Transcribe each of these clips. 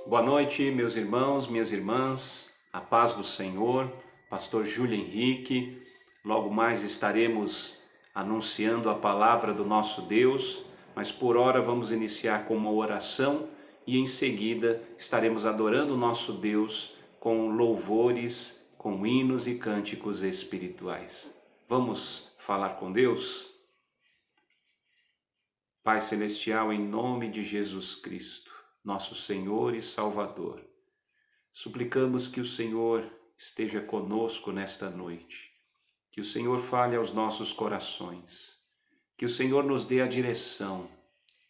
Boa noite, meus irmãos, minhas irmãs, a paz do Senhor, Pastor Júlio Henrique. Logo mais estaremos anunciando a palavra do nosso Deus, mas por hora vamos iniciar com uma oração e em seguida estaremos adorando o nosso Deus com louvores, com hinos e cânticos espirituais. Vamos falar com Deus? Pai Celestial, em nome de Jesus Cristo, nosso Senhor e Salvador, suplicamos que o Senhor esteja conosco nesta noite, que o Senhor fale aos nossos corações, que o Senhor nos dê a direção.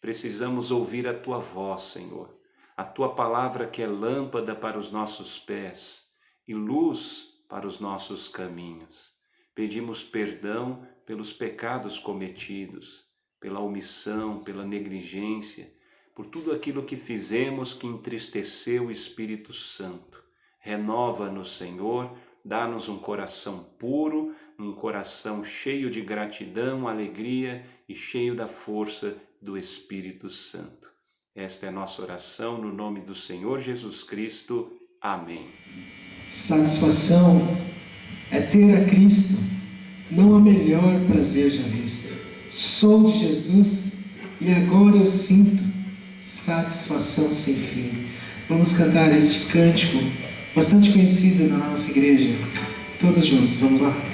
Precisamos ouvir a Tua voz, Senhor, a Tua palavra que é lâmpada para os nossos pés e luz para os nossos caminhos. Pedimos perdão pelos pecados cometidos, pela omissão, pela negligência, por tudo aquilo que fizemos que entristeceu o Espírito Santo. Renova-nos, Senhor, dá-nos um coração puro, um coração cheio de gratidão, alegria e cheio da força do Espírito Santo. Esta é a nossa oração no nome do Senhor Jesus Cristo. Amém. Satisfação é ter a Cristo, não há melhor prazer já visto. Sou de Jesus e agora eu sinto satisfação sem fim. Vamos cantar este cântico bastante conhecido na nossa igreja. Todos juntos, vamos lá.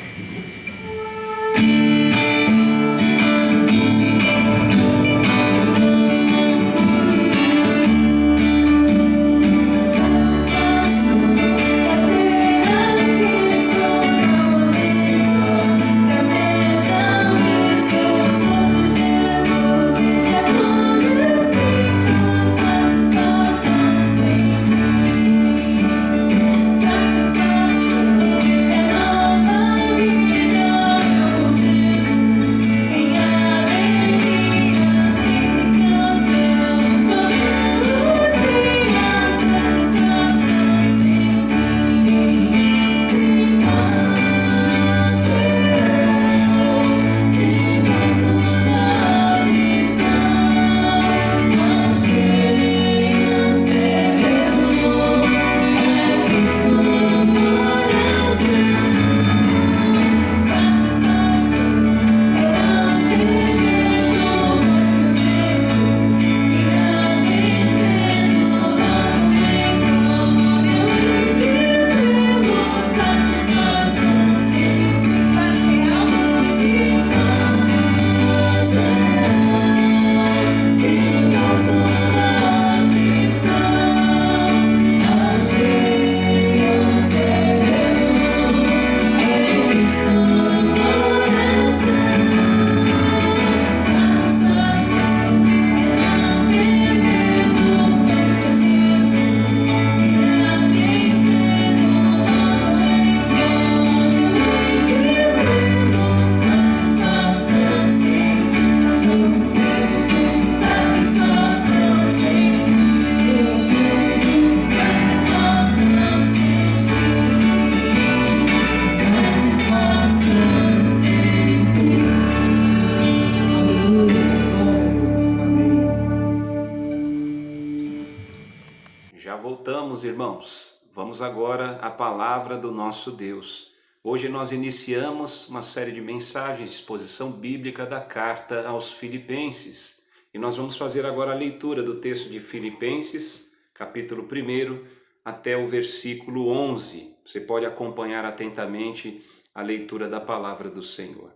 Irmãos, vamos agora à palavra do nosso Deus. Hoje nós iniciamos uma série de mensagens de exposição bíblica da carta aos Filipenses. E nós vamos fazer agora a leitura do texto de Filipenses, capítulo 1, até o versículo 11. Você pode acompanhar atentamente a leitura da palavra do Senhor.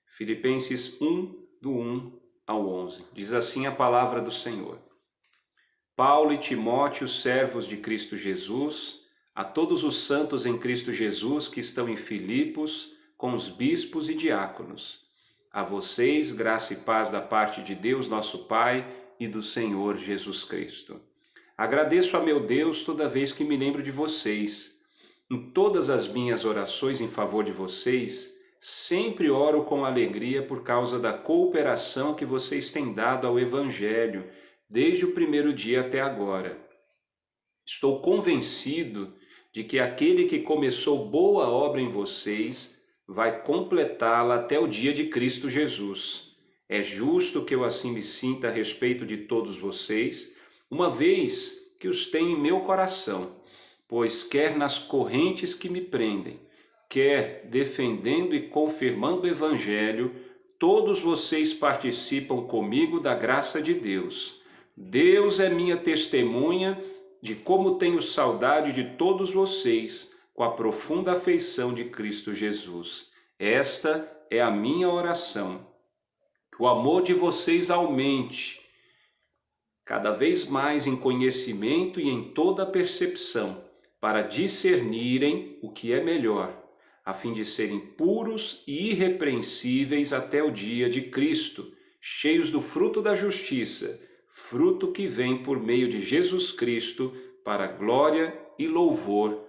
Filipenses 1, do 1 ao 11. Diz assim a palavra do Senhor. Paulo e Timóteo, servos de Cristo Jesus, a todos os santos em Cristo Jesus que estão em Filipos, com os bispos e diáconos. A vocês, graça e paz da parte de Deus, nosso Pai, e do Senhor Jesus Cristo. Agradeço a meu Deus toda vez que me lembro de vocês. Em todas as minhas orações em favor de vocês, sempre oro com alegria por causa da cooperação que vocês têm dado ao Evangelho, desde o primeiro dia até agora. Estou convencido de que aquele que começou boa obra em vocês vai completá-la até o dia de Cristo Jesus. É justo que eu assim me sinta a respeito de todos vocês, uma vez que os tenho em meu coração, pois quer nas correntes que me prendem, quer defendendo e confirmando o Evangelho, todos vocês participam comigo da graça de Deus. Deus é minha testemunha de como tenho saudade de todos vocês, com a profunda afeição de Cristo Jesus. Esta é a minha oração. Que o amor de vocês aumente cada vez mais em conhecimento e em toda percepção, para discernirem o que é melhor, a fim de serem puros e irrepreensíveis até o dia de Cristo, cheios do fruto da justiça, fruto que vem por meio de Jesus Cristo, para a glória e louvor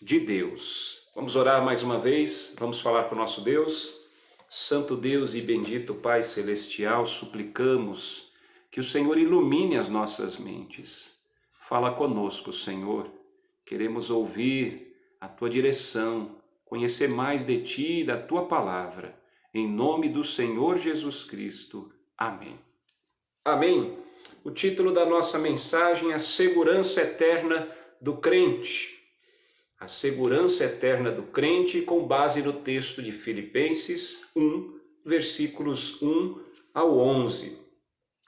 de Deus. Vamos orar mais uma vez, vamos falar com o nosso Deus. Santo Deus e bendito Pai Celestial, suplicamos que o Senhor ilumine as nossas mentes. Fala conosco, Senhor. Queremos ouvir a Tua direção, conhecer mais de Ti e da Tua palavra. Em nome do Senhor Jesus Cristo. Amém. Amém. O título da nossa mensagem é A Segurança Eterna do Crente. A segurança eterna do crente, com base no texto de Filipenses 1, versículos 1 ao 11.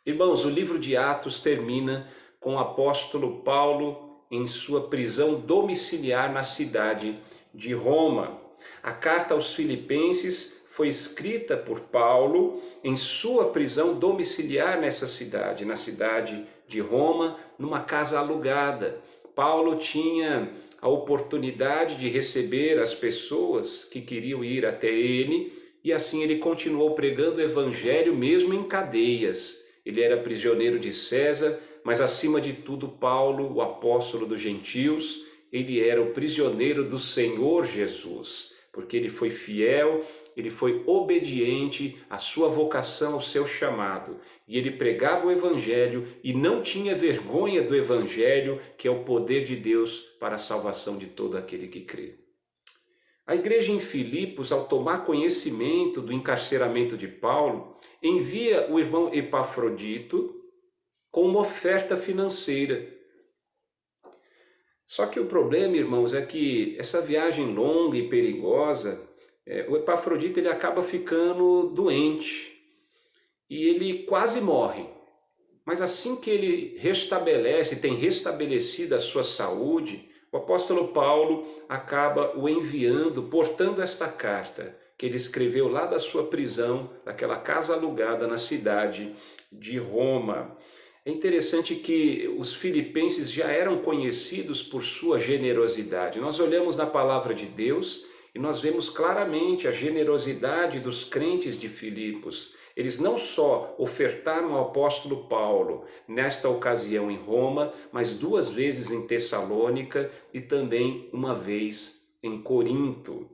Irmãos, o livro de Atos termina com o apóstolo Paulo em sua prisão domiciliar na cidade de Roma. A carta aos Filipenses foi escrita por Paulo em sua prisão domiciliar nessa cidade, na cidade de Roma, numa casa alugada. Paulo tinha a oportunidade de receber as pessoas que queriam ir até ele, e assim ele continuou pregando o evangelho mesmo em cadeias. Ele era prisioneiro de César, mas acima de tudo Paulo, o apóstolo dos gentios, ele era o prisioneiro do Senhor Jesus, porque ele foi fiel, ele foi obediente à sua vocação, ao seu chamado. E ele pregava o Evangelho e não tinha vergonha do Evangelho, que é o poder de Deus para a salvação de todo aquele que crê. A igreja em Filipos, ao tomar conhecimento do encarceramento de Paulo, envia o irmão Epafrodito com uma oferta financeira. Só que o problema, irmãos, é que essa viagem longa e perigosa, o Epafrodito ele acaba ficando doente e ele quase morre. Mas assim que ele tem restabelecido a sua saúde, o apóstolo Paulo acaba o enviando, portando esta carta que ele escreveu lá da sua prisão, daquela casa alugada na cidade de Roma. É interessante que os filipenses já eram conhecidos por sua generosidade. Nós olhamos na palavra de Deus e nós vemos claramente a generosidade dos crentes de Filipos. Eles não só ofertaram ao apóstolo Paulo nesta ocasião em Roma, mas 2 vezes em Tessalônica e também uma vez em Corinto.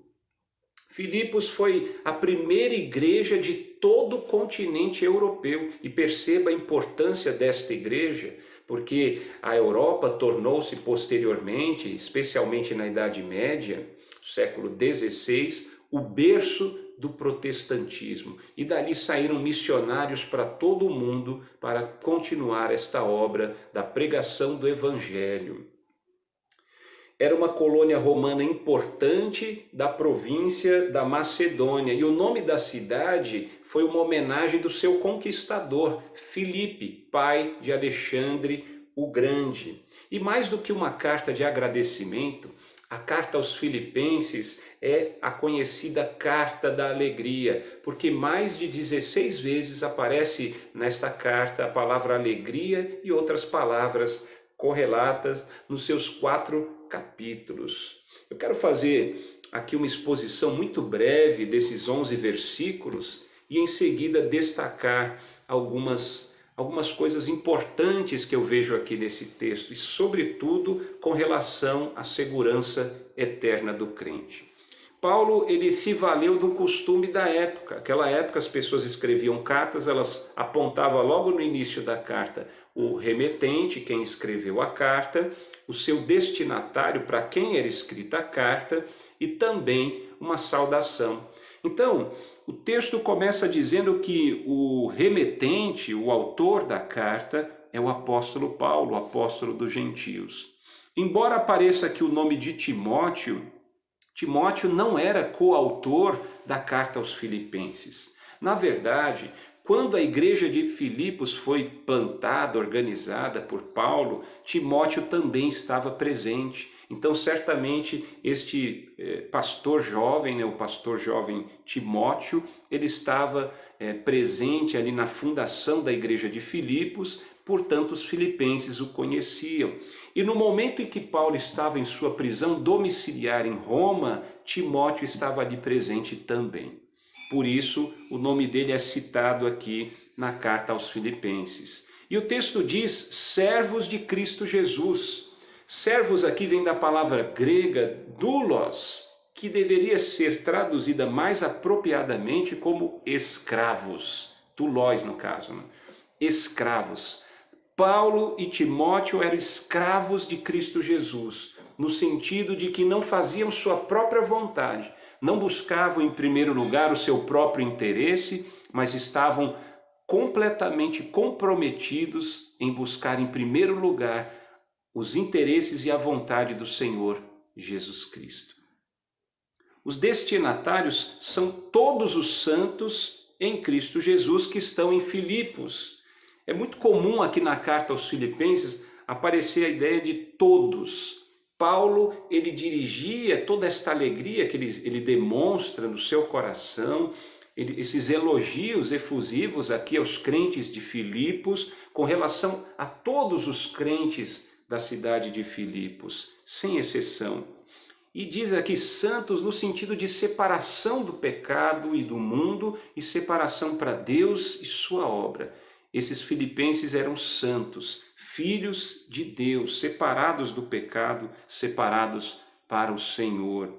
Filipos foi a primeira igreja de todo o continente europeu, e perceba a importância desta igreja, porque a Europa tornou-se posteriormente, especialmente na Idade Média, século XVI, o berço do protestantismo, e dali saíram missionários para todo o mundo para continuar esta obra da pregação do Evangelho. Era uma colônia romana importante da província da Macedônia, e o nome da cidade foi uma homenagem do seu conquistador, Filipe, pai de Alexandre o Grande. E mais do que uma carta de agradecimento, a carta aos Filipenses é a conhecida carta da alegria, porque mais de 16 vezes aparece nesta carta a palavra alegria e outras palavras correlatas nos seus 4 capítulos. Eu quero fazer aqui uma exposição muito breve desses 11 versículos e em seguida destacar algumas coisas importantes que eu vejo aqui nesse texto, e sobretudo com relação à segurança eterna do crente. Paulo, ele se valeu do costume da época. Naquela época as pessoas escreviam cartas, elas apontavam logo no início da carta o remetente, quem escreveu a carta, o seu destinatário, para quem era escrita a carta, e também uma saudação. Então, o texto começa dizendo que o remetente, o autor da carta, é o apóstolo Paulo, o apóstolo dos gentios. Embora apareça aqui o nome de Timóteo, Timóteo não era coautor da carta aos Filipenses. Na verdade, quando a igreja de Filipos foi plantada, organizada por Paulo, Timóteo também estava presente. Então, certamente, este pastor jovem, o pastor jovem Timóteo, ele estava presente ali na fundação da igreja de Filipos, portanto, os filipenses o conheciam. E no momento em que Paulo estava em sua prisão domiciliar em Roma, Timóteo estava ali presente também. Por isso, o nome dele é citado aqui na carta aos Filipenses. E o texto diz, servos de Cristo Jesus. Servos aqui vem da palavra grega doulos, que deveria ser traduzida mais apropriadamente como escravos. Doulos, no caso, né? Escravos. Paulo e Timóteo eram escravos de Cristo Jesus, no sentido de que não faziam sua própria vontade, não buscavam em primeiro lugar o seu próprio interesse, mas estavam completamente comprometidos em buscar em primeiro lugar os interesses e a vontade do Senhor Jesus Cristo. Os destinatários são todos os santos em Cristo Jesus que estão em Filipos. É muito comum aqui na carta aos Filipenses aparecer a ideia de todos. Paulo, ele dirigia toda esta alegria que ele demonstra no seu coração, esses elogios efusivos aqui aos crentes de Filipos, com relação a todos os crentes da cidade de Filipos, sem exceção. E diz aqui santos no sentido de separação do pecado e do mundo e separação para Deus e sua obra. Esses filipenses eram santos, filhos de Deus, separados do pecado, separados para o Senhor.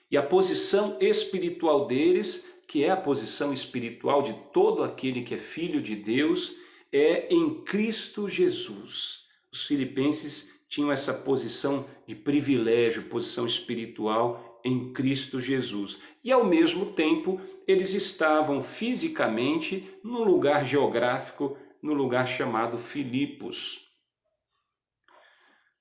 E a posição espiritual deles, que é a posição espiritual de todo aquele que é filho de Deus, é em Cristo Jesus. Os filipenses tinham essa posição de privilégio, posição espiritual em Cristo Jesus. E ao mesmo tempo, eles estavam fisicamente num lugar geográfico, no lugar chamado Filipos.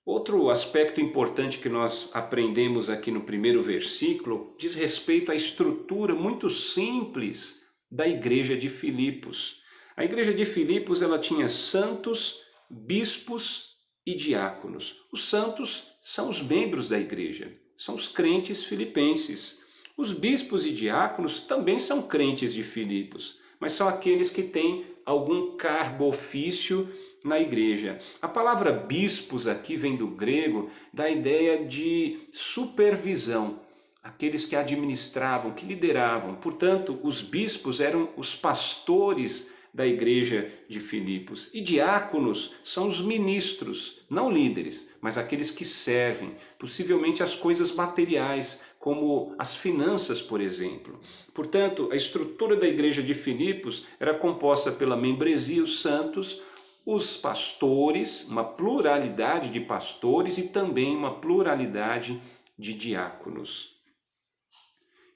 Outro aspecto importante que nós aprendemos aqui no primeiro versículo diz respeito à estrutura muito simples da igreja de Filipos. A igreja de Filipos ela tinha santos, bispos e diáconos. Os santos são os membros da igreja, são os crentes filipenses. Os bispos e diáconos também são crentes de Filipos, mas são aqueles que têm algum cargo, ofício na igreja. A palavra bispos aqui vem do grego, da ideia de supervisão, aqueles que administravam, que lideravam. Portanto, os bispos eram os pastores da igreja de Filipos. E diáconos são os ministros, não líderes, mas aqueles que servem, possivelmente as coisas materiais, como as finanças, por exemplo. Portanto, a estrutura da igreja de Filipos era composta pela membresia, os santos, os pastores, uma pluralidade de pastores e também uma pluralidade de diáconos.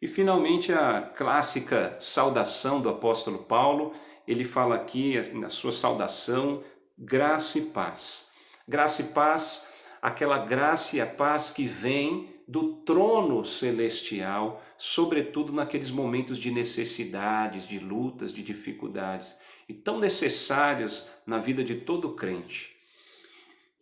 E finalmente a clássica saudação do apóstolo Paulo, ele fala aqui na sua saudação, graça e paz. Graça e paz, aquela graça e a paz que vem do trono celestial, sobretudo naqueles momentos de necessidades, de lutas, de dificuldades, e tão necessários na vida de todo crente.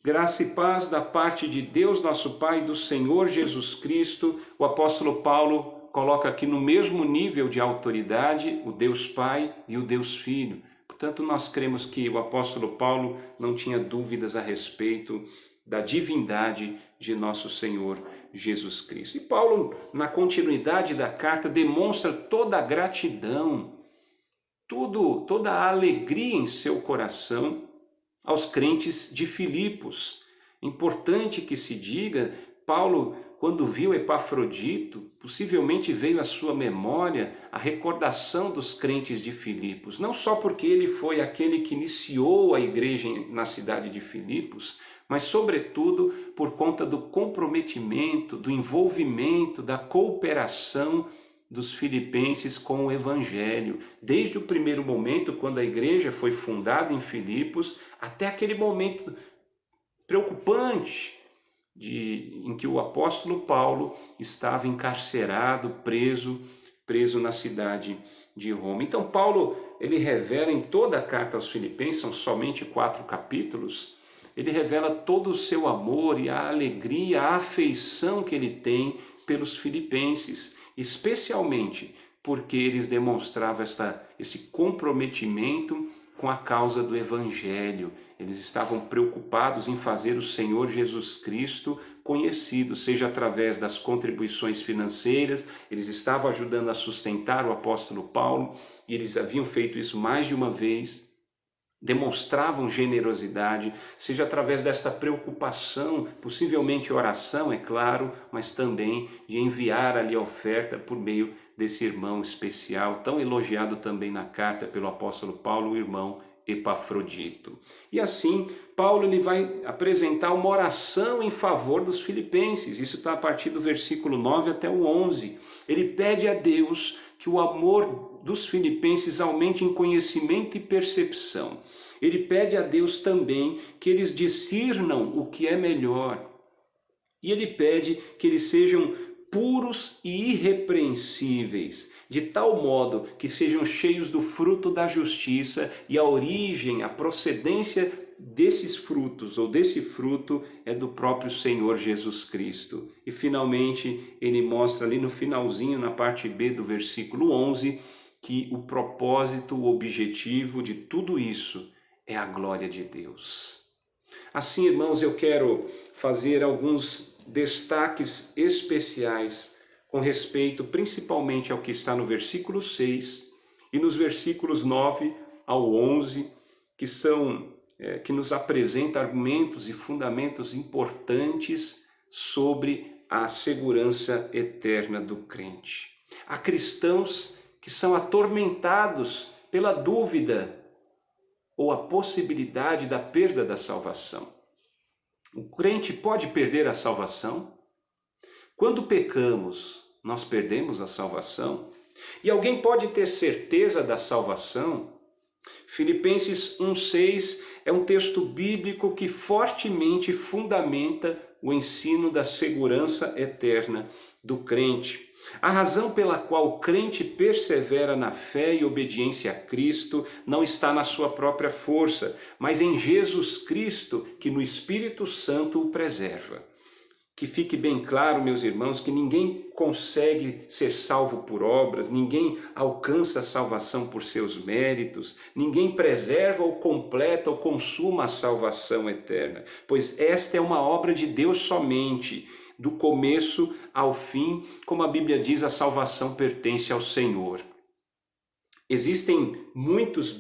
Graça e paz da parte de Deus nosso Pai e do Senhor Jesus Cristo. O apóstolo Paulo coloca aqui no mesmo nível de autoridade o Deus Pai e o Deus Filho. Portanto, nós cremos que o apóstolo Paulo não tinha dúvidas a respeito da divindade de nosso Senhor Jesus Cristo. E Paulo, na continuidade da carta, demonstra toda a gratidão, toda a alegria em seu coração aos crentes de Filipos. Importante que se diga, Paulo, quando viu Epafrodito, possivelmente veio à sua memória a recordação dos crentes de Filipos, não só porque ele foi aquele que iniciou a igreja na cidade de Filipos, mas sobretudo por conta do comprometimento, do envolvimento, da cooperação dos filipenses com o evangelho, desde o primeiro momento, quando a igreja foi fundada em Filipos, até aquele momento preocupante em que o apóstolo Paulo estava encarcerado, preso na cidade de Roma. Então Paulo, ele revela em toda a carta aos Filipenses, são somente 4 capítulos, ele revela todo o seu amor e a alegria, a afeição que ele tem pelos filipenses, especialmente porque eles demonstravam esse comprometimento com a causa do Evangelho. Eles estavam preocupados em fazer o Senhor Jesus Cristo conhecido, seja através das contribuições financeiras. Eles estavam ajudando a sustentar o apóstolo Paulo, e eles haviam feito isso mais de uma vez. Demonstravam generosidade, seja através desta preocupação, possivelmente oração, é claro, mas também de enviar ali a oferta por meio desse irmão especial, tão elogiado também na carta pelo apóstolo Paulo, o irmão Epafrodito. E assim, Paulo ele vai apresentar uma oração em favor dos filipenses, isso está a partir do versículo 9 até o 11. Ele pede a Deus que o amor dos filipenses aumente em conhecimento e percepção. Ele pede a Deus também que eles discernam o que é melhor. E ele pede que eles sejam puros e irrepreensíveis, de tal modo que sejam cheios do fruto da justiça, e a origem, a procedência desses frutos, ou desse fruto, é do próprio Senhor Jesus Cristo. E finalmente ele mostra ali no finalzinho, na parte B do versículo 11, que o propósito, o objetivo de tudo isso é a glória de Deus. Assim, irmãos, eu quero fazer alguns destaques especiais com respeito principalmente ao que está no versículo 6 e nos versículos 9 ao 11, que nos apresenta argumentos e fundamentos importantes sobre a segurança eterna do crente. Há cristãos que são atormentados pela dúvida ou a possibilidade da perda da salvação. O crente pode perder a salvação? Quando pecamos, nós perdemos a salvação? E alguém pode ter certeza da salvação? Filipenses 1,6 é um texto bíblico que fortemente fundamenta o ensino da segurança eterna do crente. A razão pela qual o crente persevera na fé e obediência a Cristo não está na sua própria força, mas em Jesus Cristo, que no Espírito Santo o preserva. Que fique bem claro, meus irmãos, que ninguém consegue ser salvo por obras, ninguém alcança a salvação por seus méritos, ninguém preserva ou completa ou consuma a salvação eterna, pois esta é uma obra de Deus somente. Do começo ao fim, como a Bíblia diz, a salvação pertence ao Senhor. Existem muitos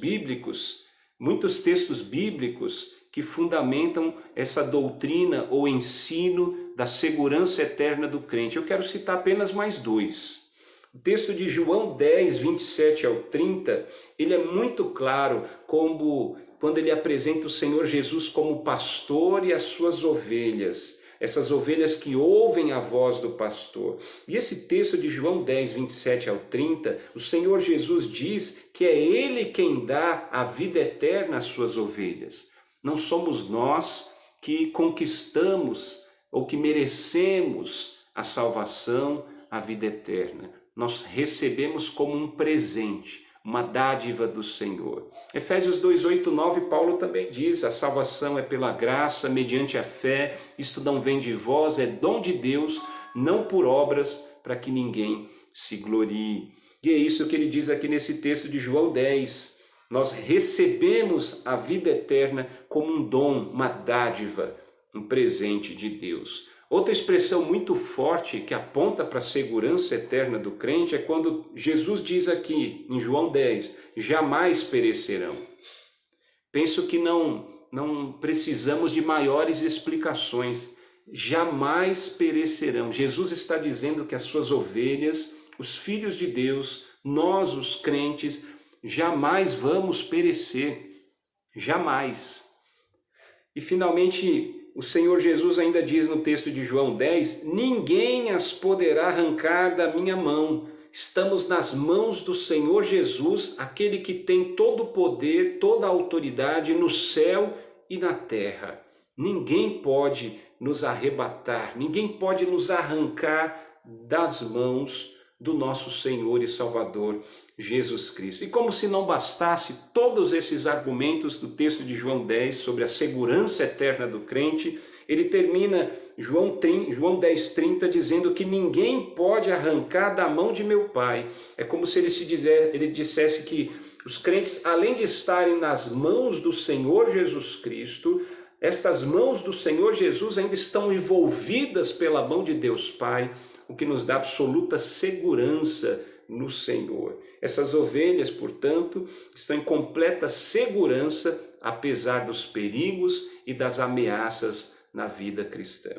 textos bíblicos que fundamentam essa doutrina ou ensino da segurança eterna do crente. Eu quero citar apenas mais 2. O texto de João 10, 27 ao 30, ele é muito claro quando ele apresenta o Senhor Jesus como pastor e as suas ovelhas. Essas ovelhas que ouvem a voz do pastor. E esse texto de João 10, 27 ao 30, o Senhor Jesus diz que é Ele quem dá a vida eterna às suas ovelhas. Não somos nós que conquistamos ou que merecemos a salvação, a vida eterna. Nós recebemos como um presente, uma dádiva do Senhor. Efésios 2, 8, 9, Paulo também diz, a salvação é pela graça, mediante a fé, isto não vem de vós, é dom de Deus, não por obras, para que ninguém se glorie. E é isso que ele diz aqui nesse texto de João 10. Nós recebemos a vida eterna como um dom, uma dádiva, um presente de Deus. Outra expressão muito forte que aponta para a segurança eterna do crente é quando Jesus diz aqui, em João 10, jamais perecerão. Penso que não precisamos de maiores explicações. Jamais perecerão. Jesus está dizendo que as suas ovelhas, os filhos de Deus, nós os crentes, jamais vamos perecer. Jamais. E finalmente, o Senhor Jesus ainda diz no texto de João 10, ninguém as poderá arrancar da minha mão. Estamos nas mãos do Senhor Jesus, aquele que tem todo o poder, toda a autoridade no céu e na terra. Ninguém pode nos arrebatar, ninguém pode nos arrancar das mãos do nosso Senhor e Salvador Jesus Cristo. E como se não bastasse todos esses argumentos do texto de João 10 sobre a segurança eterna do crente, ele termina João 10:30 dizendo que ninguém pode arrancar da mão de meu Pai. É como se ele dissesse que os crentes, além de estarem nas mãos do Senhor Jesus Cristo, estas mãos do Senhor Jesus ainda estão envolvidas pela mão de Deus Pai, o que nos dá absoluta segurança no Senhor. Essas ovelhas, portanto, estão em completa segurança, apesar dos perigos e das ameaças na vida cristã.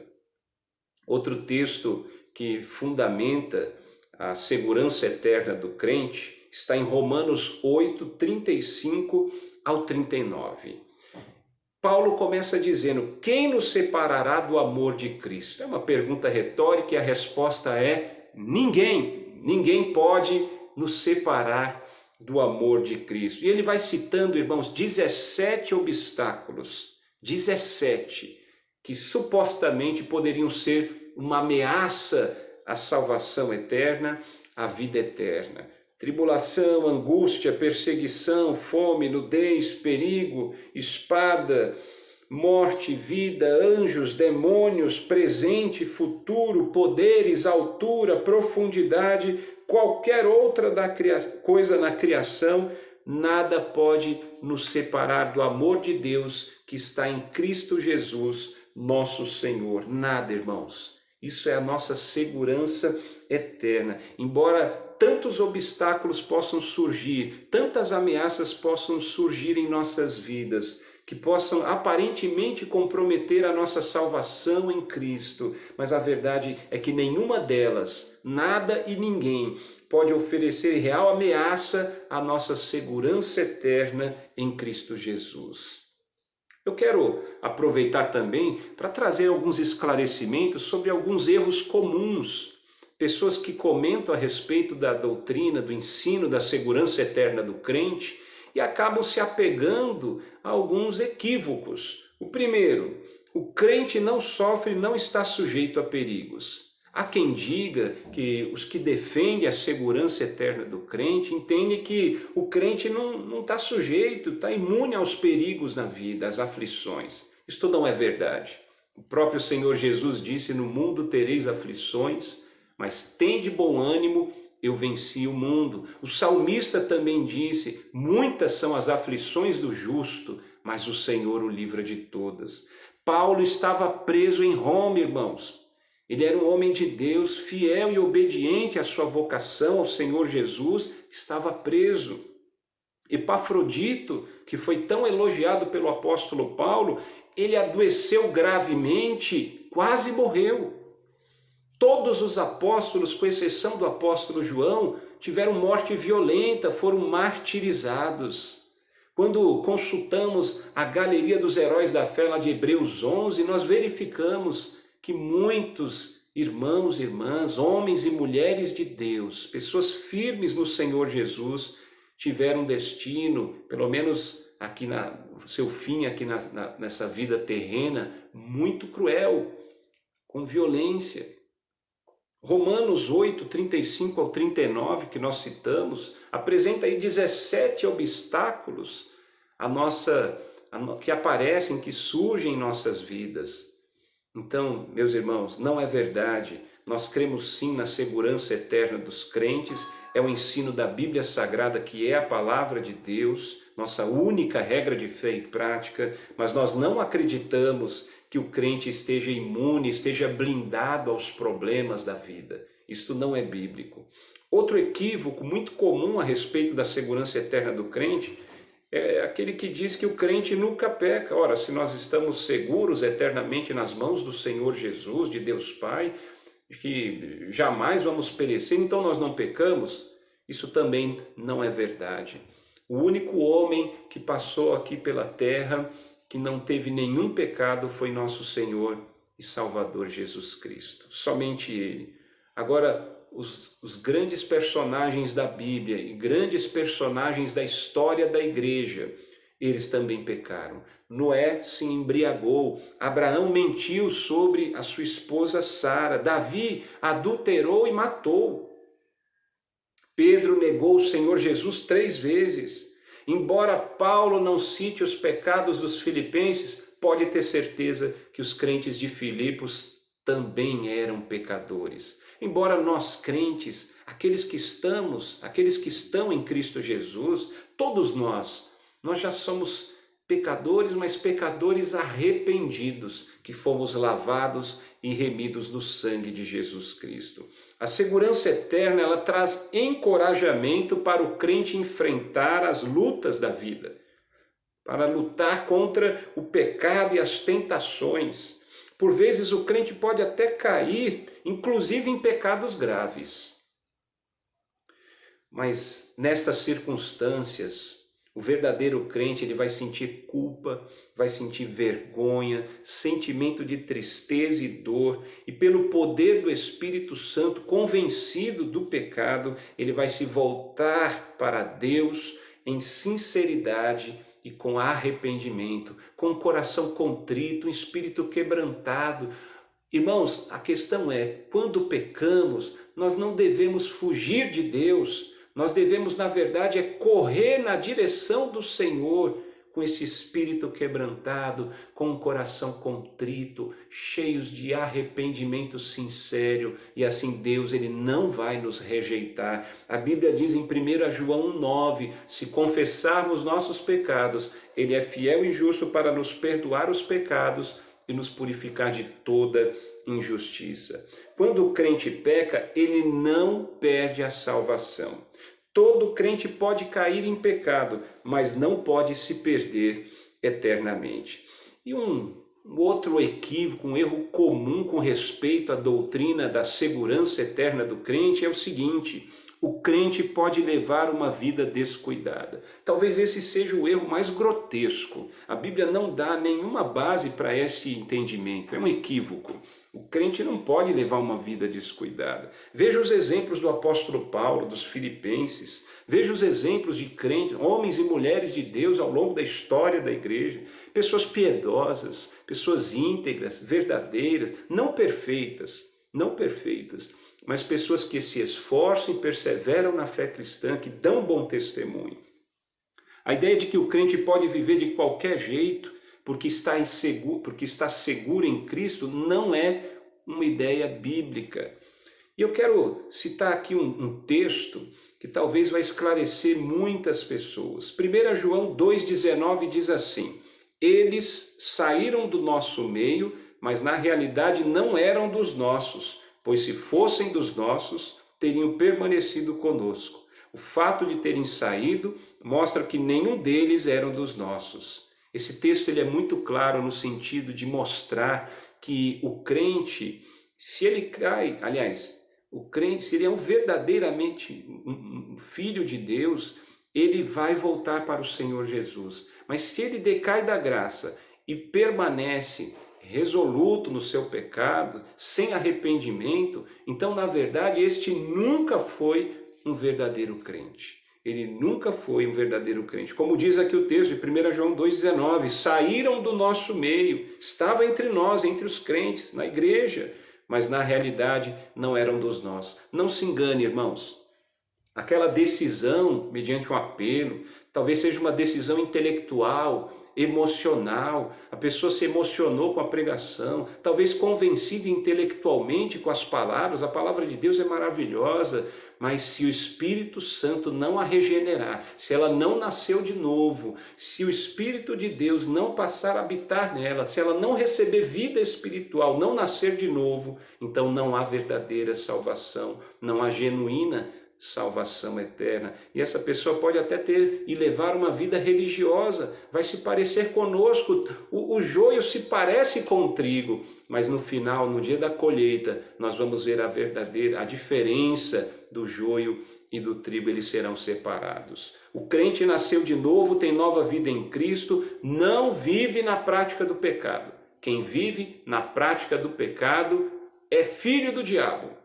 Outro texto que fundamenta a segurança eterna do crente está em Romanos 8:35 ao 39. Paulo começa dizendo: quem nos separará do amor de Cristo? É uma pergunta retórica e a resposta é ninguém. Ninguém pode nos separar do amor de Cristo. E ele vai citando, irmãos, 17 obstáculos, 17, que supostamente poderiam ser uma ameaça à salvação eterna, à vida eterna. Tribulação, angústia, perseguição, fome, nudez, perigo, espada, morte, vida, anjos, demônios, presente, futuro, poderes, altura, profundidade, qualquer outra coisa na criação, nada pode nos separar do amor de Deus que está em Cristo Jesus, nosso Senhor. Nada, irmãos. Isso é a nossa segurança eterna. Embora tantos obstáculos possam surgir, tantas ameaças possam surgir em nossas vidas, que possam aparentemente comprometer a nossa salvação em Cristo, mas a verdade é que nenhuma delas, nada e ninguém, pode oferecer real ameaça à nossa segurança eterna em Cristo Jesus. Eu quero aproveitar também para trazer alguns esclarecimentos sobre alguns erros comuns. Pessoas que comentam a respeito da doutrina, do ensino da segurança eterna do crente e acabam se apegando a alguns equívocos. O primeiro, o crente não sofre, não está sujeito a perigos. Há quem diga que os que defendem a segurança eterna do crente entendem que o crente não está sujeito, está imune aos perigos na vida, às aflições. Isto não é verdade. O próprio Senhor Jesus disse: no mundo tereis aflições, mas tende bom ânimo, eu venci o mundo. O salmista também disse: muitas são as aflições do justo, mas o Senhor o livra de todas. Paulo estava preso em Roma, irmãos. Ele era um homem de Deus, fiel e obediente à sua vocação ao Senhor Jesus, estava preso. Epafrodito, que foi tão elogiado pelo apóstolo Paulo, ele adoeceu gravemente, quase morreu. Todos os apóstolos, com exceção do apóstolo João, tiveram morte violenta, foram martirizados. Quando consultamos a galeria dos heróis da fé lá de Hebreus 11, nós verificamos que muitos irmãos e irmãs, homens e mulheres de Deus, pessoas firmes no Senhor Jesus, tiveram destino, pelo menos aqui seu fim aqui nessa vida terrena, muito cruel, com violência. Romanos 8:35 ao 39, que nós citamos, apresenta aí 17 obstáculos que aparecem, que surgem em nossas vidas. Então, meus irmãos, não é verdade. Nós cremos sim na segurança eterna dos crentes, é o ensino da Bíblia Sagrada, que é a palavra de Deus, nossa única regra de fé e prática, mas nós não acreditamos que o crente esteja imune, esteja blindado aos problemas da vida. Isto não é bíblico. Outro equívoco muito comum a respeito da segurança eterna do crente é aquele que diz que o crente nunca peca. Ora, se nós estamos seguros eternamente nas mãos do Senhor Jesus, de Deus Pai, que jamais vamos perecer, então nós não pecamos. Isso também não é verdade. O único homem que passou aqui pela terra, que não teve nenhum pecado, foi nosso Senhor e Salvador Jesus Cristo. Somente Ele. Agora, os grandes personagens da Bíblia e grandes personagens da história da igreja, eles também pecaram. Noé se embriagou, Abraão mentiu sobre a sua esposa Sara, Davi adulterou e matou. Pedro negou o Senhor Jesus 3 vezes. Embora Paulo não cite os pecados dos filipenses, pode ter certeza que os crentes de Filipos também eram pecadores. Embora nós crentes, aqueles que estão em Cristo Jesus, todos nós já somos pecadores, mas pecadores arrependidos, que fomos lavados e remidos no sangue de Jesus Cristo. A segurança eterna, ela traz encorajamento para o crente enfrentar as lutas da vida, para lutar contra o pecado e as tentações. Por vezes o crente pode até cair, inclusive em pecados graves. Mas nestas circunstâncias, o verdadeiro crente, ele vai sentir culpa, vai sentir vergonha, sentimento de tristeza e dor, e pelo poder do Espírito Santo, convencido do pecado, ele vai se voltar para Deus em sinceridade e com arrependimento, com o coração contrito, um espírito quebrantado. Irmãos, a questão é, quando pecamos, nós não devemos fugir de Deus, nós devemos, na verdade, correr na direção do Senhor, com esse espírito quebrantado, com um coração contrito, cheios de arrependimento sincero, e assim Deus, ele não vai nos rejeitar. A Bíblia diz em 1 João 1,9, se confessarmos nossos pecados, ele é fiel e justo para nos perdoar os pecados e nos purificar de toda injustiça. Quando o crente peca, ele não perde a salvação. Todo crente pode cair em pecado, mas não pode se perder eternamente. E um outro equívoco, um erro comum com respeito à doutrina da segurança eterna do crente é o seguinte: o crente pode levar uma vida descuidada. Talvez esse seja o erro mais grotesco. A Bíblia não dá nenhuma base para esse entendimento, é um equívoco. O crente não pode levar uma vida descuidada. Veja os exemplos do apóstolo Paulo, dos filipenses. Veja os exemplos de crentes, homens e mulheres de Deus ao longo da história da igreja. Pessoas piedosas, pessoas íntegras, verdadeiras, não perfeitas, mas pessoas que se esforçam e perseveram na fé cristã, que dão bom testemunho. A ideia de que o crente pode viver de qualquer jeito, porque está seguro em Cristo, não é uma ideia bíblica. E eu quero citar aqui um texto que talvez vai esclarecer muitas pessoas. 1 João 2,19 diz assim: eles saíram do nosso meio, mas na realidade não eram dos nossos, pois se fossem dos nossos, teriam permanecido conosco. O fato de terem saído mostra que nenhum deles eram dos nossos. Esse texto ele é muito claro no sentido de mostrar que o crente, se ele cai, aliás, o crente, se ele é verdadeiramente um filho de Deus, ele vai voltar para o Senhor Jesus. Mas se ele decai da graça e permanece resoluto no seu pecado, sem arrependimento, então, na verdade, este nunca foi um verdadeiro crente. Ele nunca foi um verdadeiro crente. Como diz aqui o texto de 1 João 2,19, saíram do nosso meio, estava entre nós, entre os crentes, na igreja, mas na realidade não eram dos nossos. Não se engane, irmãos. Aquela decisão, mediante um apelo, talvez seja uma decisão intelectual, emocional, a pessoa se emocionou com a pregação, talvez convencida intelectualmente com as palavras, a palavra de Deus é maravilhosa, mas se o Espírito Santo não a regenerar, se ela não nasceu de novo, se o Espírito de Deus não passar a habitar nela, se ela não receber vida espiritual, não nascer de novo, então não há verdadeira salvação, não há genuína salvação eterna. E essa pessoa pode até ter e levar uma vida religiosa, vai se parecer conosco, o joio se parece com o trigo, mas no final, no dia da colheita, nós vamos ver a diferença do joio e do trigo, eles serão separados. O crente nasceu de novo, tem nova vida em Cristo, não vive na prática do pecado. Quem vive na prática do pecado é filho do diabo.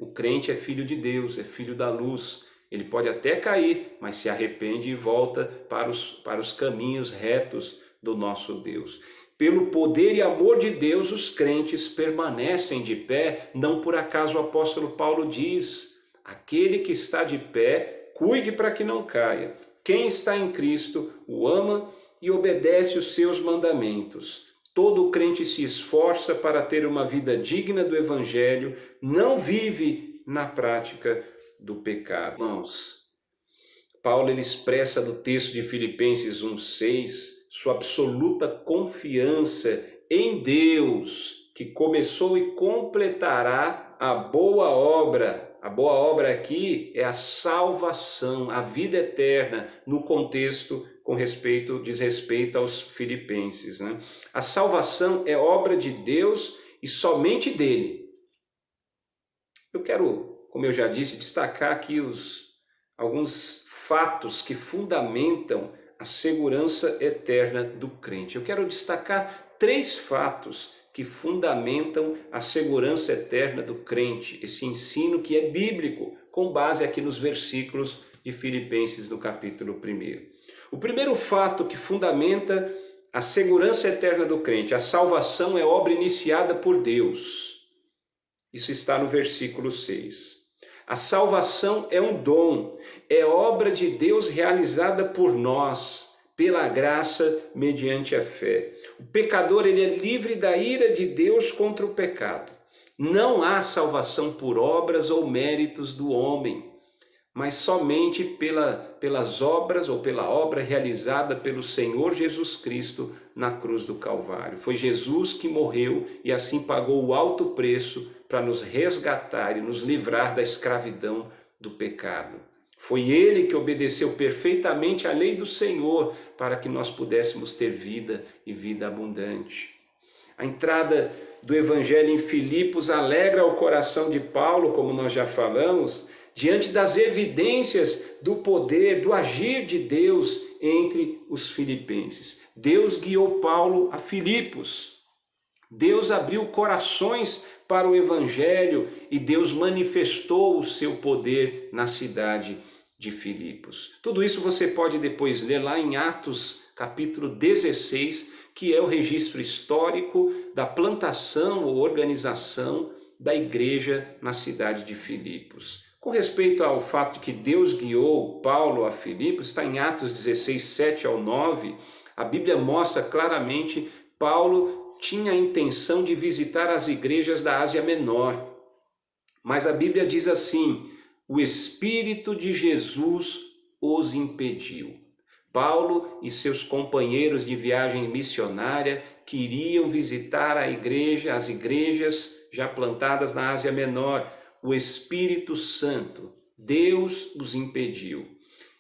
O crente é filho de Deus, é filho da luz. Ele pode até cair, mas se arrepende e volta para os caminhos retos do nosso Deus. Pelo poder e amor de Deus, os crentes permanecem de pé. Não por acaso o apóstolo Paulo diz: aquele que está de pé, cuide para que não caia. Quem está em Cristo o ama e obedece os seus mandamentos. Todo crente se esforça para ter uma vida digna do Evangelho, não vive na prática do pecado. Irmãos, Paulo ele expressa no texto de Filipenses 1,6 sua absoluta confiança em Deus, que começou e completará a boa obra. A boa obra aqui é a salvação, a vida eterna, no contexto diz respeito aos filipenses, né? A salvação é obra de Deus e somente dele. Eu quero, como eu já disse, destacar aqui alguns fatos que fundamentam a segurança eterna do crente. Eu quero destacar 3 fatos que fundamentam a segurança eterna do crente, esse ensino que é bíblico, com base aqui nos versículos de Filipenses no capítulo 1. O primeiro fato que fundamenta a segurança eterna do crente, a salvação é obra iniciada por Deus. Isso está no versículo 6. A salvação é um dom, é obra de Deus realizada por nós, pela graça mediante a fé. O pecador ele é livre da ira de Deus contra o pecado. Não há salvação por obras ou méritos do homem, mas somente pelas obras ou pela obra realizada pelo Senhor Jesus Cristo na cruz do Calvário. Foi Jesus que morreu e assim pagou o alto preço para nos resgatar e nos livrar da escravidão do pecado. Foi ele que obedeceu perfeitamente à lei do Senhor para que nós pudéssemos ter vida e vida abundante. A entrada do Evangelho em Filipos alegra o coração de Paulo, como nós já falamos, diante das evidências do poder, do agir de Deus entre os filipenses. Deus guiou Paulo a Filipos. Deus abriu corações para o Evangelho e Deus manifestou o seu poder na cidade de Filipos. Tudo isso você pode depois ler lá em Atos capítulo 16, que é o registro histórico da plantação ou organização da igreja na cidade de Filipos. Com respeito ao fato de que Deus guiou Paulo a Filipos, está em Atos 16, 7 ao 9, a Bíblia mostra claramente Paulo tinha a intenção de visitar as igrejas da Ásia Menor. Mas a Bíblia diz assim: o Espírito de Jesus os impediu. Paulo e seus companheiros de viagem missionária queriam visitar as igrejas já plantadas na Ásia Menor. O Espírito Santo, Deus os impediu.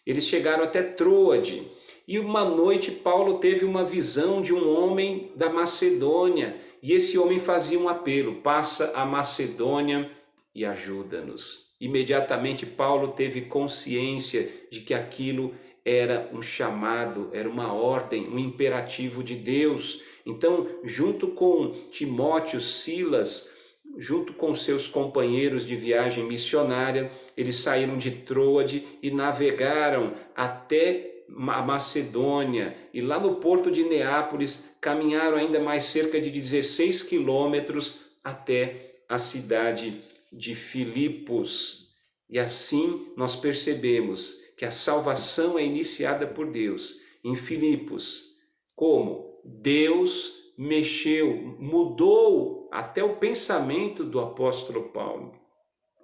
Eles chegaram até Troade e uma noite Paulo teve uma visão de um homem da Macedônia e esse homem fazia um apelo: passa a Macedônia e ajuda-nos. Imediatamente Paulo teve consciência de que aquilo era um chamado, era uma ordem, um imperativo de Deus. Então, junto com Timóteo, Silas, junto com seus companheiros de viagem missionária, eles saíram de Troade e navegaram até a Macedônia. E lá no porto de Neápolis, caminharam ainda mais cerca de 16 quilômetros até a cidade de Filipos. E assim nós percebemos que a salvação é iniciada por Deus em Filipos. Como? Deus mexeu, mudou até o pensamento do apóstolo Paulo,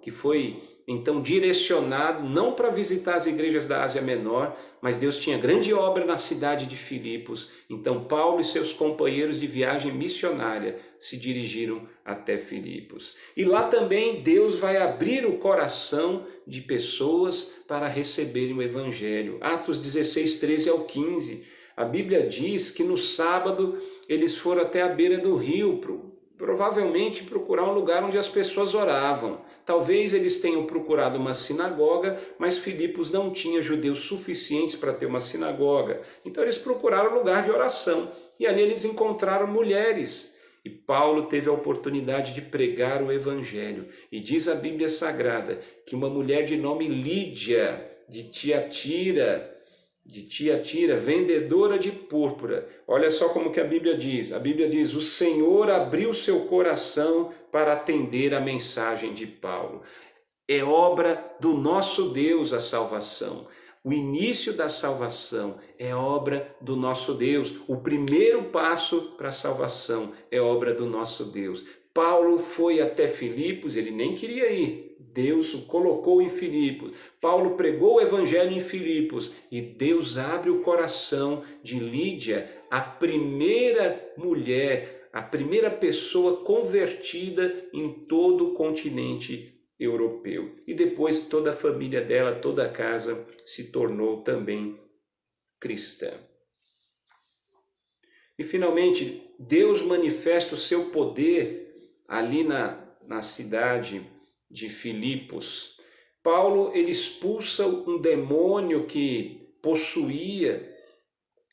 que foi então direcionado não para visitar as igrejas da Ásia Menor, mas Deus tinha grande obra na cidade de Filipos. Então Paulo e seus companheiros de viagem missionária se dirigiram até Filipos. E lá também Deus vai abrir o coração de pessoas para receberem o Evangelho. Atos 16, 13 ao 15. A Bíblia diz que no sábado eles foram até a beira do rio, provavelmente procurar um lugar onde as pessoas oravam. Talvez eles tenham procurado uma sinagoga, mas Filipos não tinha judeus suficientes para ter uma sinagoga. Então eles procuraram um lugar de oração. E ali eles encontraram mulheres. E Paulo teve a oportunidade de pregar o evangelho. E diz a Bíblia Sagrada que uma mulher de nome Lídia, de Tiatira, vendedora de púrpura. Olha só como que a Bíblia diz. A Bíblia diz: o Senhor abriu seu coração para atender a mensagem de Paulo. É obra do nosso Deus a salvação. O início da salvação é obra do nosso Deus. O primeiro passo para a salvação é obra do nosso Deus. Paulo foi até Filipos, ele nem queria ir. Deus o colocou em Filipos. Paulo pregou o evangelho em Filipos e Deus abre o coração de Lídia, a primeira mulher, a primeira pessoa convertida em todo o continente europeu. E depois toda a família dela, toda a casa se tornou também cristã. E finalmente, Deus manifesta o seu poder ali na cidade de Filipos. Paulo, ele expulsa um demônio que possuía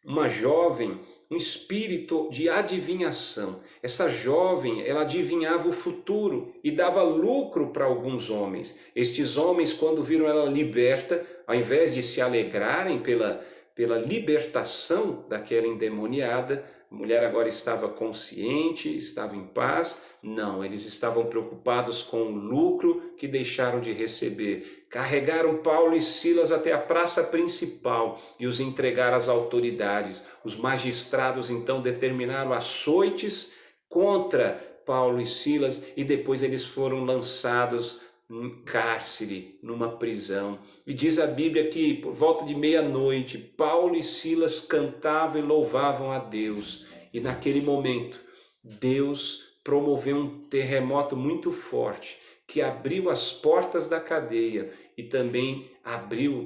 uma jovem, um espírito de adivinhação. Essa jovem, ela adivinhava o futuro e dava lucro para alguns homens. Estes homens, quando viram ela liberta, ao invés de se alegrarem pela libertação daquela endemoniada, a mulher agora estava consciente, estava em paz. Não, eles estavam preocupados com o lucro que deixaram de receber. Carregaram Paulo e Silas até a praça principal e os entregaram às autoridades. Os magistrados então determinaram açoites contra Paulo e Silas e depois eles foram lançados num cárcere, numa prisão. E diz a Bíblia que por volta de meia-noite, Paulo e Silas cantavam e louvavam a Deus. E naquele momento, Deus promoveu um terremoto muito forte, que abriu as portas da cadeia e também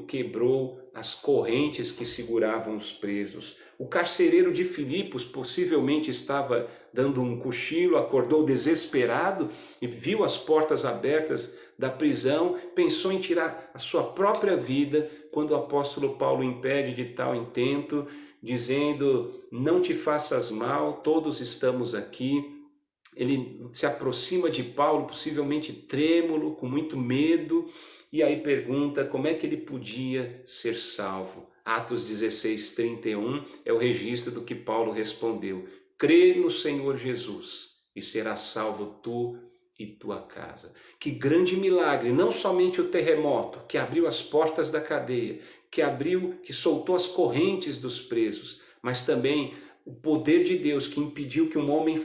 quebrou as correntes que seguravam os presos. O carcereiro de Filipos possivelmente estava dando um cochilo, acordou desesperado e viu as portas abertas da prisão, pensou em tirar a sua própria vida, quando o apóstolo Paulo impede de tal intento, dizendo: não te faças mal, todos estamos aqui. Ele se aproxima de Paulo, possivelmente trêmulo, com muito medo, e aí pergunta como é que ele podia ser salvo. Atos 16:31 é o registro do que Paulo respondeu: crê no Senhor Jesus e serás salvo tu e tua casa. Que grande milagre, não somente o terremoto que abriu as portas da cadeia, que soltou as correntes dos presos, mas também o poder de Deus que impediu que um homem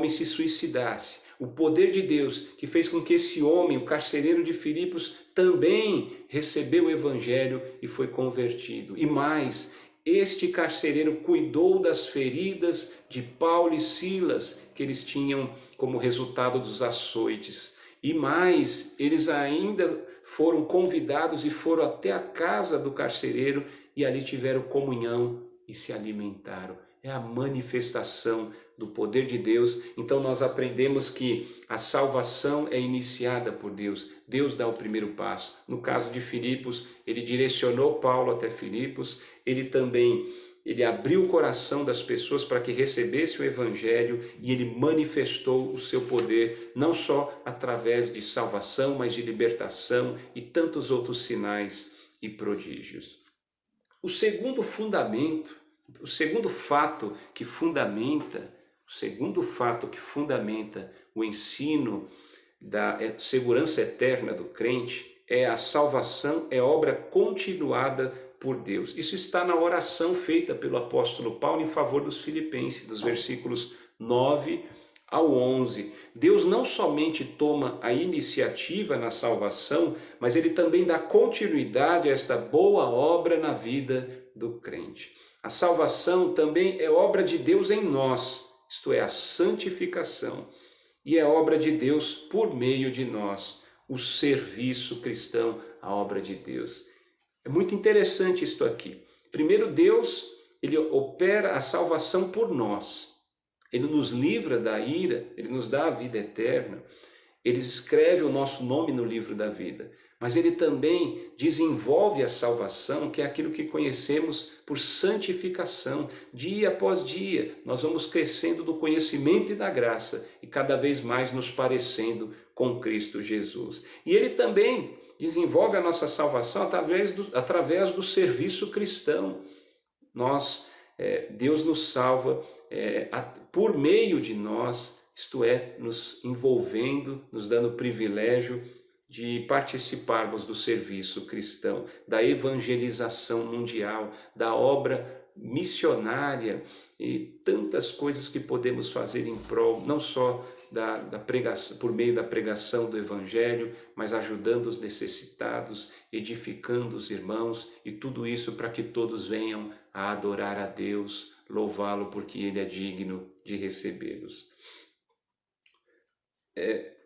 se suicidasse. O poder de Deus que fez com que esse homem, o carcereiro de Filipos, também recebeu o evangelho e foi convertido. E mais, este carcereiro cuidou das feridas de Paulo e Silas, que eles tinham como resultado dos açoites. E mais, eles ainda foram convidados e foram até a casa do carcereiro e ali tiveram comunhão e se alimentaram. É a manifestação do poder de Deus. Então nós aprendemos que a salvação é iniciada por Deus. Deus dá o primeiro passo. No caso de Filipos, ele direcionou Paulo até Filipos. Ele abriu o coração das pessoas para que recebesse o evangelho e ele manifestou o seu poder, não só através de salvação, mas de libertação e tantos outros sinais e prodígios. O segundo fato que fundamenta o ensino da segurança eterna do crente é a salvação, é obra continuada por Deus. Isso está na oração feita pelo apóstolo Paulo em favor dos filipenses, dos versículos 9 ao 11. Deus não somente toma a iniciativa na salvação, mas ele também dá continuidade a esta boa obra na vida do crente. A salvação também é obra de Deus em nós, isto é, a santificação, e é obra de Deus por meio de nós, o serviço cristão, a obra de Deus. É muito interessante isto aqui. Primeiro, Deus, ele opera a salvação por nós. Ele nos livra da ira, ele nos dá a vida eterna. ele escreve o nosso nome no livro da vida, mas ele também desenvolve a salvação, que é aquilo que conhecemos por santificação. Dia após dia, nós vamos crescendo no conhecimento e da graça e cada vez mais nos parecendo com Cristo Jesus. E ele também desenvolve a nossa salvação através do serviço cristão. Deus nos salva por meio de nós, isto é, nos envolvendo, nos dando o privilégio de participarmos do serviço cristão, da evangelização mundial, da obra missionária e tantas coisas que podemos fazer em prol, não só da pregação, por meio da pregação do Evangelho, mas ajudando os necessitados, edificando os irmãos, e tudo isso para que todos venham a adorar a Deus, louvá-lo porque Ele é digno de recebê-los.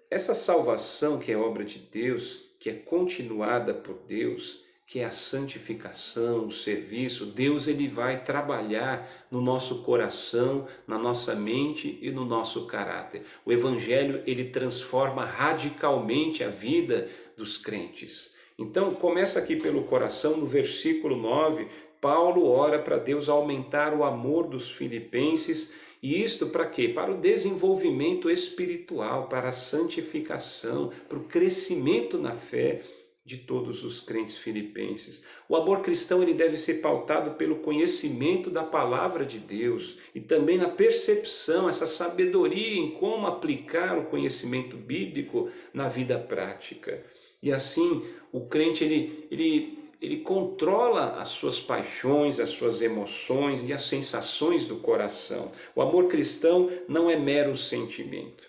Essa salvação que é obra de Deus, que é continuada por Deus, que é a santificação, o serviço, Deus ele vai trabalhar no nosso coração, na nossa mente e no nosso caráter. O Evangelho ele transforma radicalmente a vida dos crentes. Então começa aqui pelo coração, no versículo 9, Paulo ora para Deus aumentar o amor dos filipenses. E isto para quê? Para o desenvolvimento espiritual, para a santificação, para o crescimento na fé de todos os crentes filipenses. O amor cristão ele deve ser pautado pelo conhecimento da palavra de Deus e também na percepção, essa sabedoria em como aplicar o conhecimento bíblico na vida prática. E assim, o crente ele controla as suas paixões, as suas emoções e as sensações do coração. O amor cristão não é mero sentimento.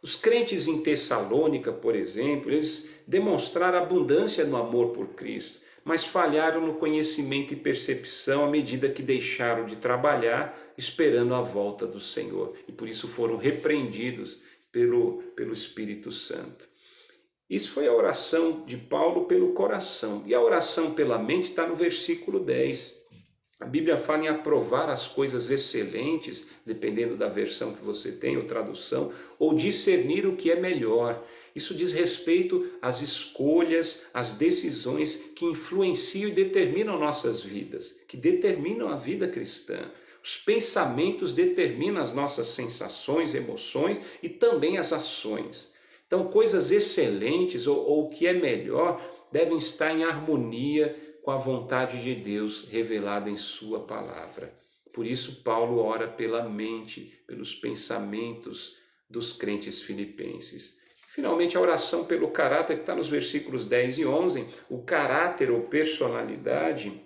Os crentes em Tessalônica, por exemplo, eles demonstraram abundância no amor por Cristo, mas falharam no conhecimento e percepção à medida que deixaram de trabalhar esperando a volta do Senhor. E por isso foram repreendidos pelo Espírito Santo. Isso foi a oração de Paulo pelo coração. E a oração pela mente está no versículo 10. A Bíblia fala em aprovar as coisas excelentes, dependendo da versão que você tem, ou tradução, ou discernir o que é melhor. Isso diz respeito às escolhas, às decisões que influenciam e determinam nossas vidas, que determinam a vida cristã. Os pensamentos determinam as nossas sensações, emoções e também as ações. Então, coisas excelentes ou o que é melhor devem estar em harmonia com a vontade de Deus revelada em sua palavra. Por isso, Paulo ora pela mente, pelos pensamentos dos crentes filipenses. Finalmente, a oração pelo caráter, que está nos versículos 10 e 11, o caráter ou personalidade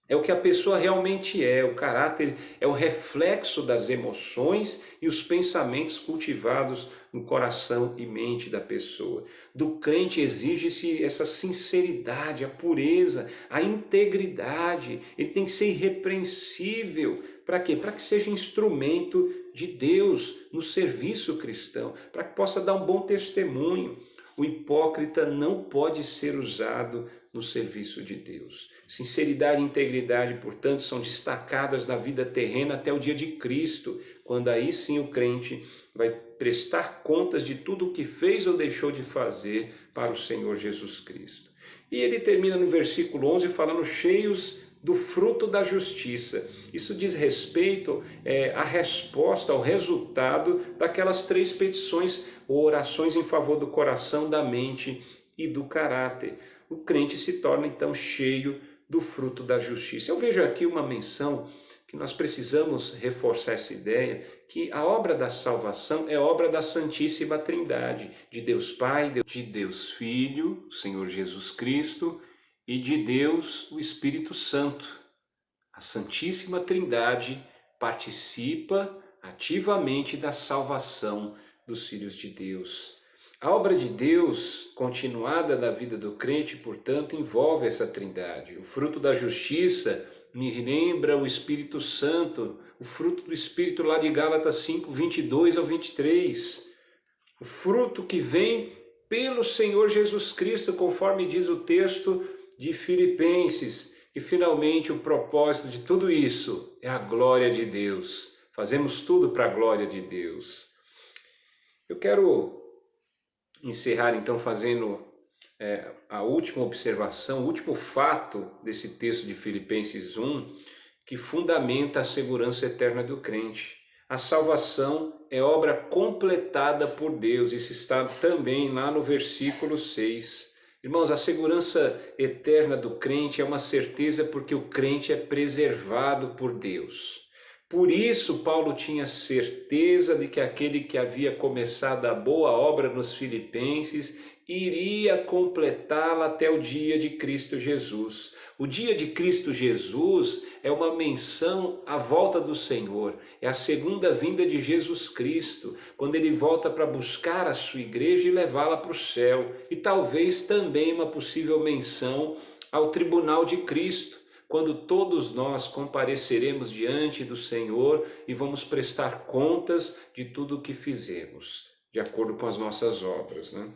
é o que a pessoa realmente é. O caráter é o reflexo das emoções e os pensamentos cultivados no coração e mente da pessoa. Do crente exige-se essa sinceridade, a pureza, a integridade. Ele tem que ser irrepreensível. Para quê? Para que seja instrumento de Deus no serviço cristão, para que possa dar um bom testemunho. O hipócrita não pode ser usado no serviço de Deus. Sinceridade e integridade, portanto, são destacadas na vida terrena até o dia de Cristo, quando aí sim o crente vai prestar contas de tudo o que fez ou deixou de fazer para o Senhor Jesus Cristo. E ele termina no versículo 11 falando cheios do fruto da justiça. Isso diz respeito à resposta, ao resultado daquelas 3 petições ou orações em favor do coração, da mente e do caráter. O crente se torna então cheio do fruto da justiça. Eu vejo aqui uma menção que nós precisamos reforçar essa ideia, que a obra da salvação é obra da Santíssima Trindade, de Deus Pai, de Deus Filho, o Senhor Jesus Cristo, e de Deus, o Espírito Santo. A Santíssima Trindade participa ativamente da salvação dos filhos de Deus. A obra de Deus, continuada na vida do crente, portanto, envolve essa trindade. O fruto da justiça me lembra o Espírito Santo, o fruto do Espírito lá de Gálatas 5, 22 ao 23. O fruto que vem pelo Senhor Jesus Cristo, conforme diz o texto de Filipenses. E finalmente o propósito de tudo isso é a glória de Deus. Fazemos tudo para a glória de Deus. Eu quero encerrar então fazendo a última observação, o último fato desse texto de Filipenses 1, que fundamenta a segurança eterna do crente. A salvação é obra completada por Deus, isso está também lá no versículo 6. Irmãos, a segurança eterna do crente é uma certeza porque o crente é preservado por Deus. Por isso, Paulo tinha certeza de que aquele que havia começado a boa obra nos Filipenses iria completá-la até o dia de Cristo Jesus. O dia de Cristo Jesus é uma menção à volta do Senhor, é a segunda vinda de Jesus Cristo, quando ele volta para buscar a sua igreja e levá-la para o céu. E talvez também uma possível menção ao tribunal de Cristo, quando todos nós compareceremos diante do Senhor e vamos prestar contas de tudo o que fizemos, de acordo com as nossas obras, né?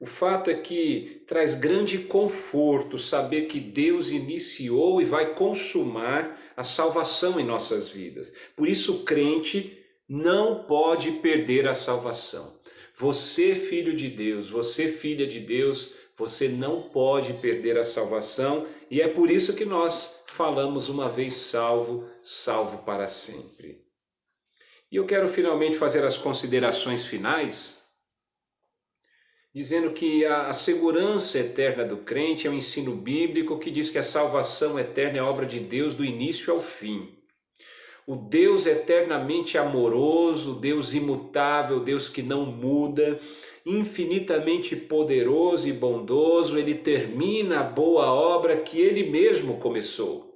O fato é que traz grande conforto saber que Deus iniciou e vai consumar a salvação em nossas vidas. Por isso o crente não pode perder a salvação. Você, filho de Deus, você, filha de Deus, você não pode perder a salvação, e é por isso que nós falamos uma vez salvo, salvo para sempre. E eu quero finalmente fazer as considerações finais, dizendo que a segurança eterna do crente é o ensino bíblico que diz que a salvação eterna é obra de Deus do início ao fim. O Deus eternamente amoroso, Deus imutável, Deus que não muda, infinitamente poderoso e bondoso, ele termina a boa obra que ele mesmo começou.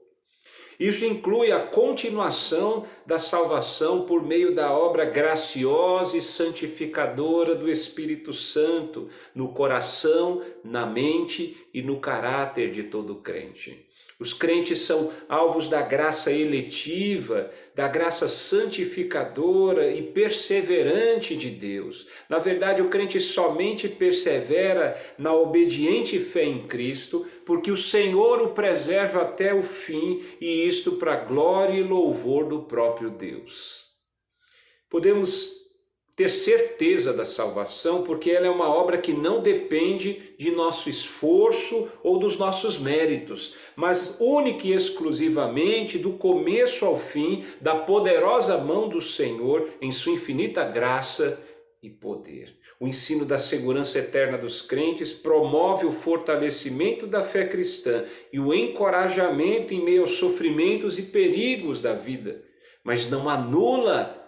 Isso inclui a continuação da salvação por meio da obra graciosa e santificadora do Espírito Santo no coração, na mente e no caráter de todo crente. Os crentes são alvos da graça eletiva, da graça santificadora e perseverante de Deus. Na verdade, o crente somente persevera na obediente fé em Cristo, porque o Senhor o preserva até o fim, e isto para a glória e louvor do próprio Deus. Podemos ter certeza da salvação, porque ela é uma obra que não depende de nosso esforço ou dos nossos méritos, mas única e exclusivamente do começo ao fim, da poderosa mão do Senhor em sua infinita graça e poder. O ensino da segurança eterna dos crentes promove o fortalecimento da fé cristã e o encorajamento em meio aos sofrimentos e perigos da vida, mas não anula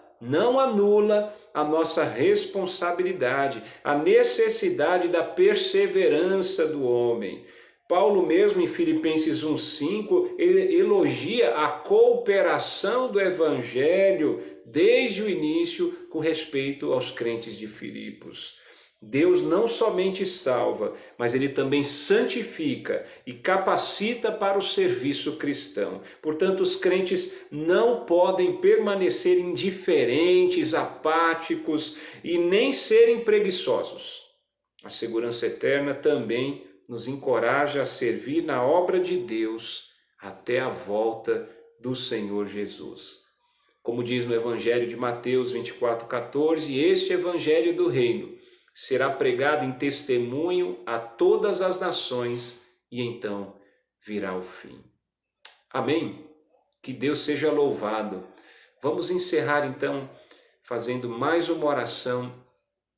a nossa responsabilidade, a necessidade da perseverança do homem. Paulo mesmo em Filipenses 1,5, ele elogia a cooperação do Evangelho desde o início com respeito aos crentes de Filipos. Deus não somente salva, mas ele também santifica e capacita para o serviço cristão. Portanto, os crentes não podem permanecer indiferentes, apáticos e nem serem preguiçosos. A segurança eterna também nos encoraja a servir na obra de Deus até a volta do Senhor Jesus. Como diz no Evangelho de Mateus 24:14, este Evangelho do Reino será pregado em testemunho a todas as nações e então virá o fim. Amém? Que Deus seja louvado. Vamos encerrar então fazendo mais uma oração.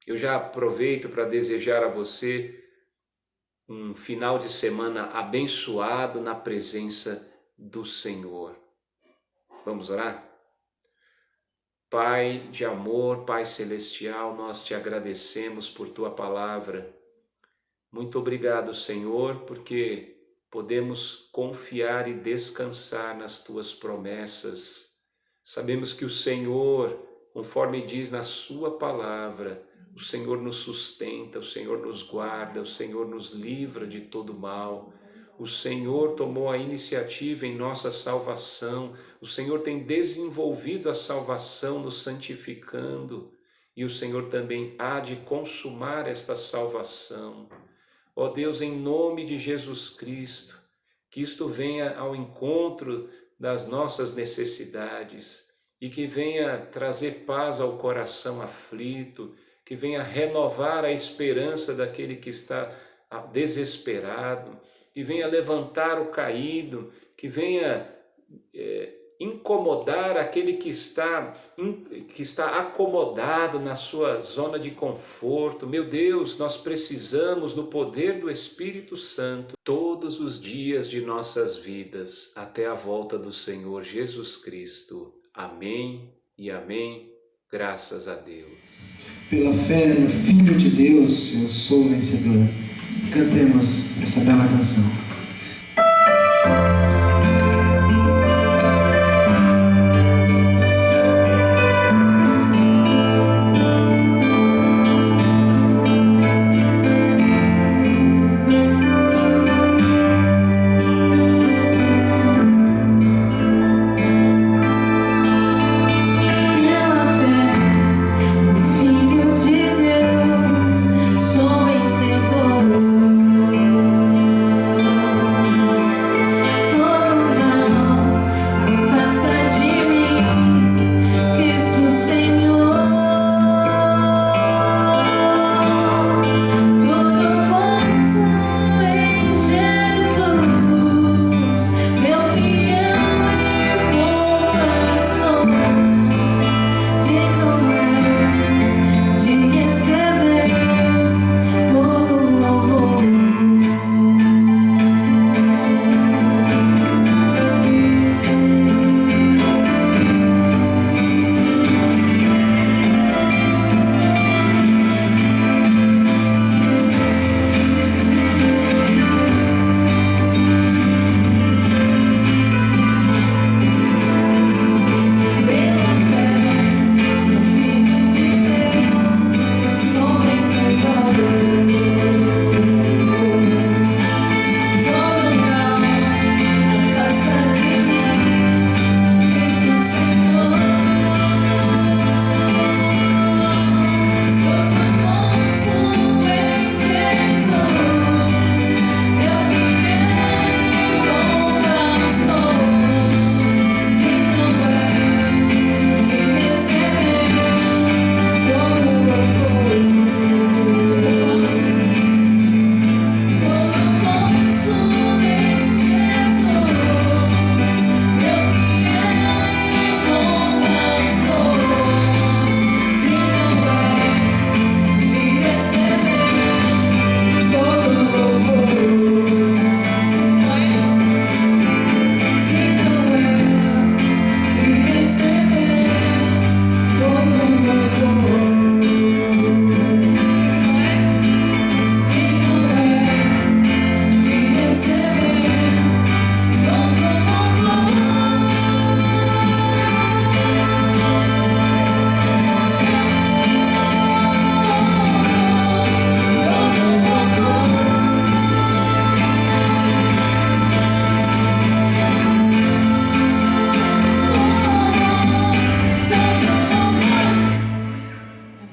Eu já aproveito para desejar a você um final de semana abençoado na presença do Senhor. Vamos orar? Pai de amor, Pai celestial, nós te agradecemos por tua palavra. Muito obrigado, Senhor, porque podemos confiar e descansar nas tuas promessas. Sabemos que o Senhor, conforme diz na sua palavra, o Senhor nos sustenta, o Senhor nos guarda, o Senhor nos livra de todo mal. O Senhor tomou a iniciativa em nossa salvação, o Senhor tem desenvolvido a salvação nos santificando, e o Senhor também há de consumar esta salvação. Ó Deus, em nome de Jesus Cristo, que isto venha ao encontro das nossas necessidades e que venha trazer paz ao coração aflito, que venha renovar a esperança daquele que está desesperado, que venha levantar o caído, que venha incomodar aquele que está acomodado na sua zona de conforto. Meu Deus, nós precisamos do poder do Espírito Santo todos os dias de nossas vidas, até a volta do Senhor Jesus Cristo. Amém e amém. Graças a Deus. Pela fé no Filho de Deus, eu sou vencedor. Cantemos essa bela canção.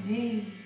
Amém.